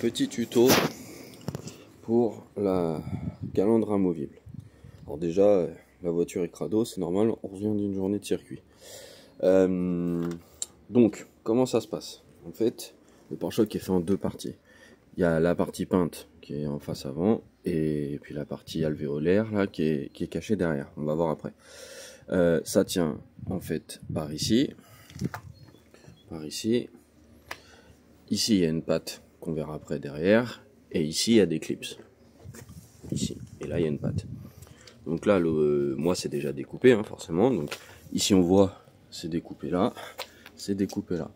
Petit tuto pour la calandre amovible. Alors déjà, la voiture est crado, c'est normal, on revient d'une journée de circuit. Donc, comment ça se passe? En fait, le pare-choc est fait en deux parties. Il y a la partie peinte qui est en face avant, et puis la partie alvéolaire là qui est cachée derrière. On va voir après. Ça tient en fait par ici. Ici, il y a une patte qu'on verra après derrière, et ici il y a des clips. Ici, et là il y a une patte. Donc là, moi c'est déjà découpé, hein, forcément. Donc ici on voit, c'est découpé là, c'est découpé là.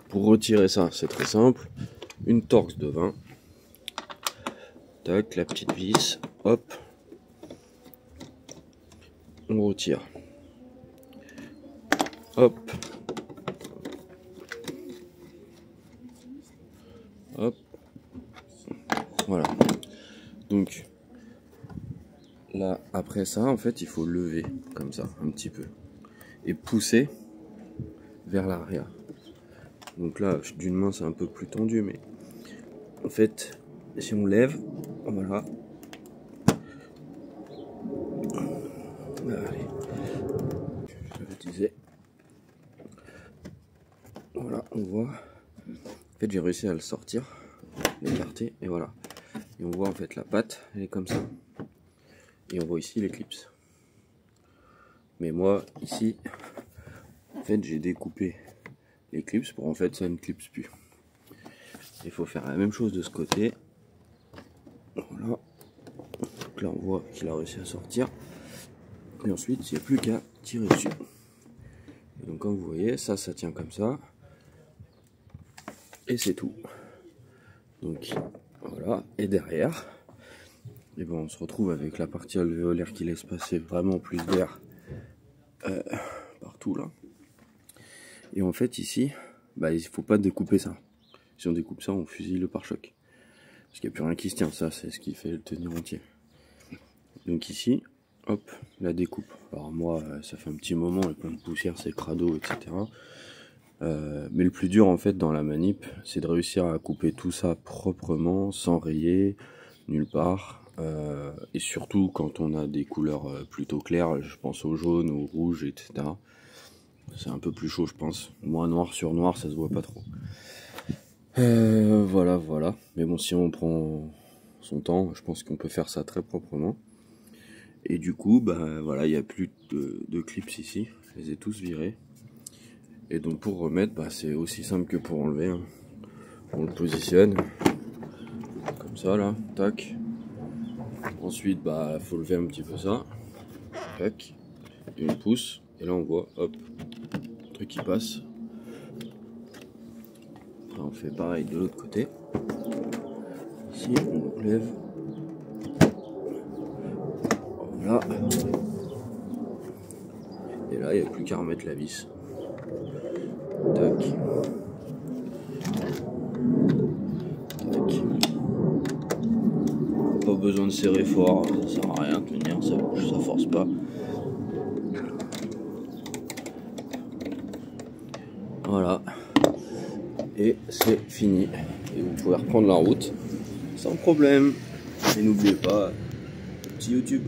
Pour retirer ça, c'est très simple. Une Torx de 20. Tac, la petite vis, hop. On retire. Hop. Hop. Voilà. Donc là, après ça, en fait, il faut lever comme ça, un petit peu. Et pousser vers l'arrière. Donc là, d'une main, c'est un peu plus tendu, mais en fait, si on lève, voilà. Allez. Je le disais. Voilà, on voit. En fait, j'ai réussi à le sortir, l'écarter, et voilà. Et on voit en fait la patte, elle est comme ça. Et on voit ici les clips. Mais moi, ici, en fait, j'ai découpé les clips pour en fait ça ne clipse plus. Il faut faire la même chose de ce côté. Voilà. Donc là, on voit qu'il a réussi à sortir. Et ensuite, il n'y a plus qu'à tirer dessus. Et donc, comme vous voyez, ça tient comme ça. Et c'est tout. Donc, voilà. Et derrière, et ben, on se retrouve avec la partie alvéolaire qui laisse passer vraiment plus d'air partout là. Et en fait, ici, bah, il ne faut pas découper ça. Si on découpe ça, on fusille le pare-choc. Parce qu'il n'y a plus rien qui se tient. Ça, c'est ce qui fait le tenir entier. Donc ici, hop, la découpe. Alors moi, ça fait un petit moment, il y a plein de poussière, c'est crado, etc. Mais le plus dur en fait dans la manip, c'est de réussir à couper tout ça proprement, sans rayer, nulle part. Et surtout quand on a des couleurs plutôt claires, je pense au jaune, au rouge, etc. C'est un peu plus chaud, je pense. Moi, noir sur noir, ça se voit pas trop. Voilà. Mais bon, si on prend son temps, je pense qu'on peut faire ça très proprement. Et du coup, bah voilà, il n'y a plus de clips ici. Je les ai tous virés. Et donc pour remettre, bah, c'est aussi simple que pour enlever. Hein. On le positionne comme ça là, tac. Ensuite, bah faut lever un petit peu ça, tac. Et on pousse. Et là on voit, hop, le truc qui passe. Après, on fait pareil de l'autre côté. Ici, on lève. Voilà. Et là, il n'y a plus qu'à remettre la vis. Tac. Tac. Pas besoin de serrer fort, ça sert à rien de tenir, ça force pas. Voilà. Et c'est fini. Et vous pouvez reprendre la route sans problème. Et n'oubliez pas, petit YouTube.